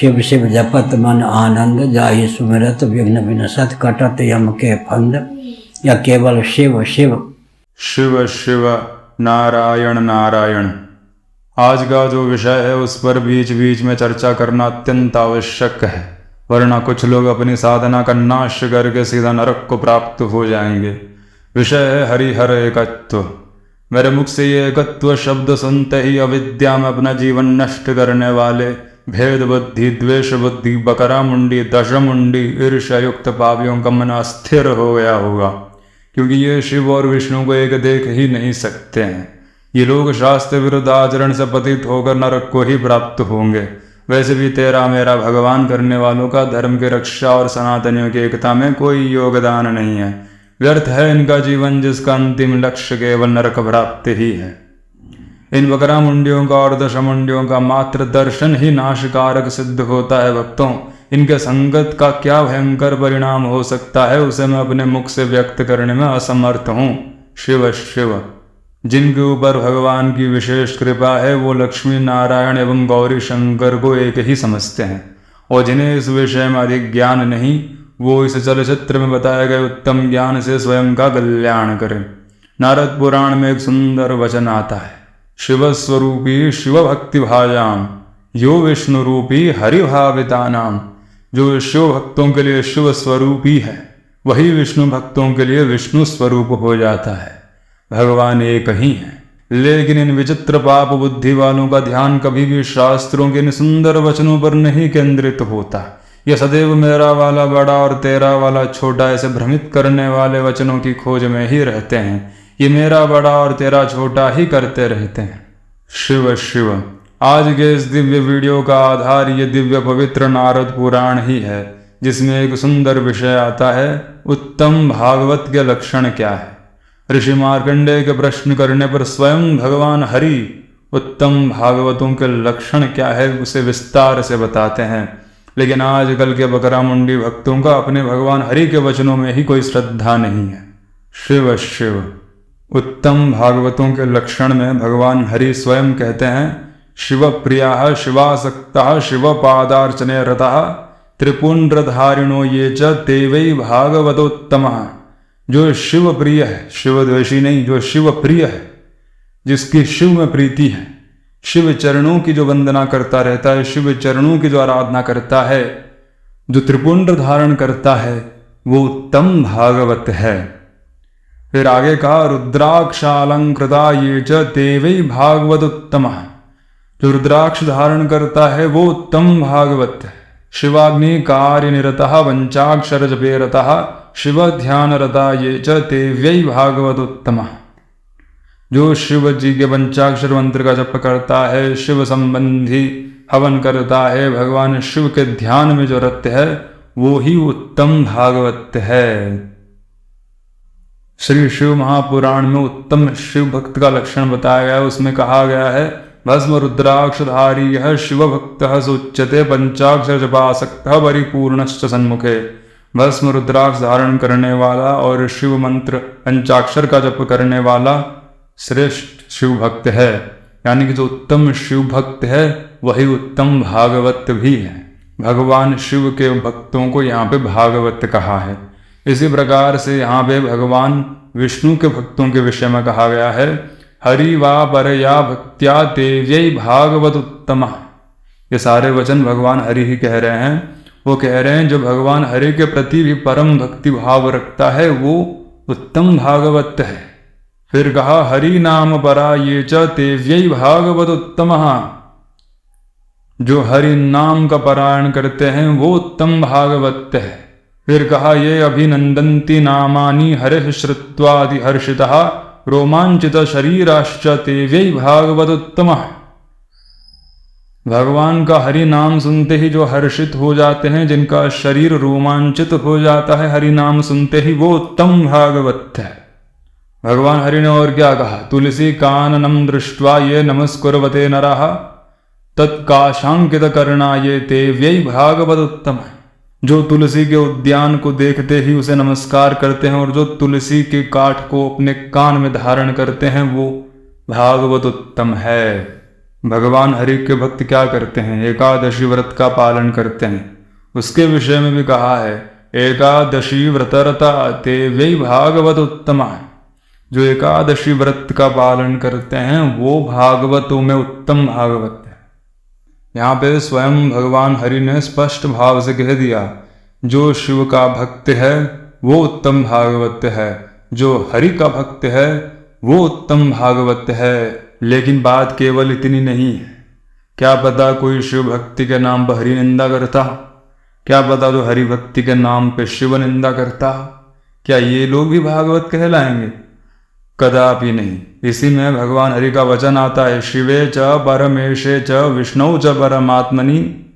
शिव शिव जपत मन आनंद, जाहि सुमिरत विघ्न विनसत, कटत यम के फंद, या केवल शिव शिव। शिव शिव नारायण नारायण। आज का जो विषय है उस पर बीच बीच में चर्चा करना अत्यंत आवश्यक है, वरना कुछ लोग अपनी साधना का नाश करके सीधा नरक को प्राप्त हो जाएंगे। विषय है हरिहर एकत्व। मेरे मुख से ये एकत्व शब्द सुनते ही अविद्या में अपना जीवन नष्ट करने वाले भेद बुद्धि, द्वेष बुद्धि, बकरा मुंडी, दश मुंडी, ईर्ष्या युक्त पापियों का मन अस्थिर हो गया होगा, क्योंकि ये शिव और विष्णु को एक देख ही नहीं सकते हैं। ये लोग शास्त्र विरुद्ध आचरण से पतित होकर नरक को ही प्राप्त होंगे। वैसे भी तेरा मेरा भगवान करने वालों का धर्म की रक्षा और सनातनियों की एकता में कोई योगदान नहीं है। व्यर्थ है इनका जीवन, जिसका अंतिम लक्ष्य केवल नरक प्राप्ति ही है। इन बकरा मुंडियों का और दश मुंडियों का मात्र दर्शन ही नाशकारक सिद्ध होता है। भक्तों, इनके संगत का क्या भयंकर परिणाम हो सकता है उसे मैं अपने मुख से व्यक्त करने में असमर्थ हूँ। शिव शिव। जिनके ऊपर भगवान की विशेष कृपा है वो लक्ष्मी नारायण एवं गौरी शंकर को एक ही समझते हैं, और जिन्हें इस विषय में अधिक ज्ञान नहीं वो इस चलचित्र में बताए गए उत्तम ज्ञान से स्वयं का कल्याण करें। नारद पुराण में एक सुंदर वचन आता है, शिव स्वरूपी शिव भक्ति भाजाम यो विष्णु रूपी हरि भाविता नाम। जो शिव भक्तों के लिए शिव स्वरूपी है वही विष्णु भक्तों के लिए विष्णु स्वरूप हो जाता है। भगवान एक ही है, लेकिन इन विचित्र पाप बुद्धि वालों का ध्यान कभी भी शास्त्रों के इन सुंदर वचनों पर नहीं केंद्रित होता। यह सदैव मेरा वाला बड़ा और तेरा वाला छोटा ऐसे भ्रमित करने वाले वचनों की खोज में ही रहते हैं। ये मेरा बड़ा और तेरा छोटा ही करते रहते हैं। शिव शिव। आज के इस दिव्य वीडियो का आधार ये दिव्य पवित्र नारद पुराण ही है, जिसमें एक सुंदर विषय आता है, उत्तम भागवत के लक्षण क्या है। ऋषि मार्कंडेय के प्रश्न करने पर स्वयं भगवान हरि उत्तम भागवतों के लक्षण क्या है उसे विस्तार से बताते हैं। लेकिन आजकल के बकरा मुंडी भक्तों का अपने भगवान हरि के वचनों में ही कोई श्रद्धा नहीं है। शिव शिव। उत्तम भागवतों के लक्षण में भगवान हरि स्वयं कहते हैं, शिव प्रिया शिवासक्ता शिव पादार्चने रतः त्रिपुंड्रधारिणो ये च ते वै भागवतोत्तमः। जो शिव प्रिय है, शिव द्वेषी नहीं, जो शिव प्रिय है, जिसकी शिव में प्रीति है, शिव चरणों की जो वंदना करता रहता है, शिव चरणों की जो आराधना करता है, जो त्रिपुंड धारण करता है, वो उत्तम भागवत है। फिर आगे कहा, रुद्राक्षालंकृता ये च ते वै भागवत उत्तमः। जो रुद्राक्ष धारण करता है वो उत्तम भागवत है। शिवाग्नि कार्य निरतः पंचाक्षर जपे रतः शिव ध्यान रता ये च ते वै भागवत उत्तमः। जो शिव जी के पंचाक्षर मंत्र का जप करता है, शिव संबंधी हवन करता है, भगवान शिव के ध्यान में जो रत है वो ही उत्तम भागवत है। श्री शिव महापुराण में उत्तम शिव भक्त का लक्षण बताया गया है। उसमें कहा गया है, भस्म रुद्राक्षधारी यह शिव भक्त सोच्यते पंचाक्षर जपासक्त परिपूर्णश्च सन्मुखे। भस्म रुद्राक्ष धारण करने वाला और शिव मंत्र पंचाक्षर का जप करने वाला श्रेष्ठ शिव भक्त है, यानी कि जो उत्तम शिव भक्त है वही उत्तम भागवत भी है। भगवान शिव के भक्तों को यहाँ पे भागवत कहा है। इसी प्रकार से यहाँ पे भगवान विष्णु के भक्तों के विषय में कहा गया है, हरि वा परया भक्त्या ते वै भागवत उत्तमः। ये सारे वचन भगवान हरि ही कह रहे हैं। वो कह रहे हैं जो भगवान हरि के प्रति भी परम भक्ति भाव रखता है वो उत्तम भागवत है। फिर कहा, हरि नाम परा ये च ते वै भागवत उत्तमः। जो हरि नाम का पारायण करते हैं वो उत्तम भागवत है। फिर कहा, ये अभिनंदन्ति नामानि हरिः श्रुत्वादि हर्षितः रोमांचित शरीराश्च ते वै भागवत उत्तमः। भगवान का हरि नाम सुनते ही जो हर्षित हो जाते हैं, जिनका शरीर रोमांचित हो जाता है हरि नाम सुनते ही, वो उत्तम भागवत है। भगवान हरि ने और क्या कहा, तुलसी काननम दृष्ट्वा ये नमस्कुर्वते नरः तत्काशांकित कर्णाये ते वै भागवत उत्तमः। जो तुलसी के उद्यान को देखते ही उसे नमस्कार करते हैं और जो तुलसी के काठ को अपने कान में धारण करते हैं वो भागवत उत्तम है। भगवान हरि के भक्त क्या करते हैं? एकादशी व्रत का पालन करते हैं। उसके विषय में भी कहा है, एकादशी व्रतरता ते वै भागवत उत्तमा। जो एकादशी व्रत का पालन करते हैं वो भागवतों में उत्तम भागवत है। यहाँ पे स्वयं भगवान हरि ने स्पष्ट भाव से कह दिया, जो शिव का भक्त है वो उत्तम भागवत है, जो हरि का भक्त है वो उत्तम भागवत है। लेकिन बात केवल इतनी नहीं है। क्या पता कोई शिव भक्ति के नाम पर हरि निंदा करता? क्या पता तो हरि भक्ति के नाम पे शिव निंदा करता? क्या ये लोग भी भागवत कहलाएंगे? कदापि नहीं। इसी में भगवान हरि का वचन आता है, शिवे च परमेशे च विष्णु च परमात्मनि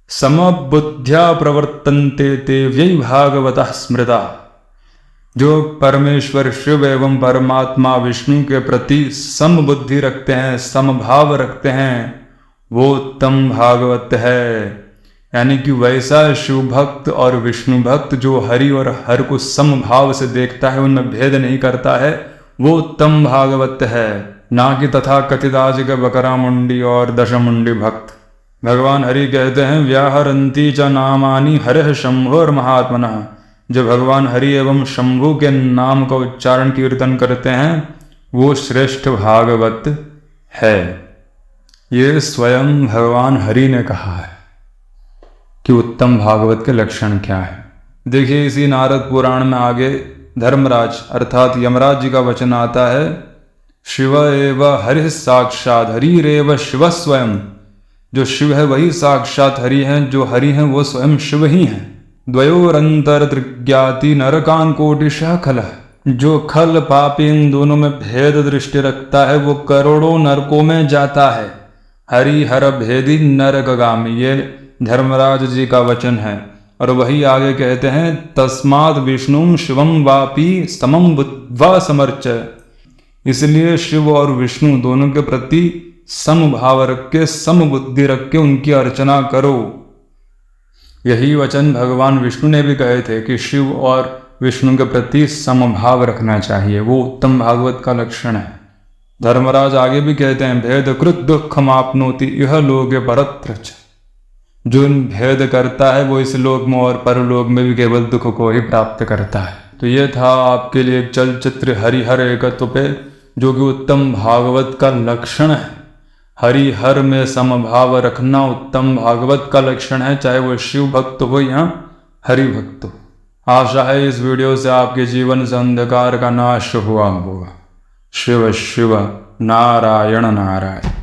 समबुद्ध्या प्रवर्तन्ते ते वै भागवतः स्मृता। जो परमेश्वर शिव एवं परमात्मा विष्णु के प्रति समबुद्धि रखते हैं, समभाव रखते हैं, वो उत्तम भागवत है। यानी कि वैसा शिव भक्त और विष्णु भक्त जो हरि और हर को समभाव से देखता है, उनमें भेद नहीं करता है, वो उत्तम भागवत है। ना कि तथा कथिताज के बकरा मुंडी और दशमुंडी भक्त। भगवान हरि कहते हैं, व्याहरंती च नामानि हरिः शंभोर महात्मनः। जो भगवान हरि एवं शंभु के नाम का उच्चारण कीर्तन करते हैं वो श्रेष्ठ भागवत है। ये स्वयं भगवान हरि ने कहा है कि उत्तम भागवत के लक्षण क्या है। देखिए, इसी नारद पुराण में आगे धर्मराज अर्थात यमराज जी का वचन आता है, शिव एव हरि साक्षात हरिरेव शिव स्वयं। जो शिव है वही साक्षात हरि हैं, जो हरि हैं वो स्वयं शिव ही हैं। द्वयोरंतर त्रिज्ञाति नरकान कोटिशः खलः। जो खल पापी इन दोनों में भेद दृष्टि रखता है वो करोड़ों नरकों में जाता है। हरि हर भेदी नरकगामी, ये धर्मराज जी का वचन है। और वही आगे कहते हैं, तस्मात् विष्णु शिवम वापी समम बुद्ध्वा समर्च। इसलिए शिव और विष्णु दोनों के प्रति समभाव रख के, समबुद्धि रख के उनकी अर्चना करो। यही वचन भगवान विष्णु ने भी कहे थे कि शिव और विष्णु के प्रति समभाव रखना चाहिए, वो उत्तम भागवत का लक्षण है। धर्मराज आगे भी कहते हैं, भेद कृत दुखम आपनोति इह लोके परत्र। जो भेद करता है वो इस लोक में और परलोक में भी केवल दुख को ही प्राप्त करता है। तो ये था आपके लिए एक चलचित्र हरिहर एकत्व पे, जो कि उत्तम भागवत का लक्षण है। हरिहर में समभाव रखना उत्तम भागवत का लक्षण है, चाहे वो शिव भक्त हो या हरि भक्त हो। आशा है इस वीडियो से आपके जीवन से अंधकार का नाश हुआ होगा। शिव शिव नारायण नारायण।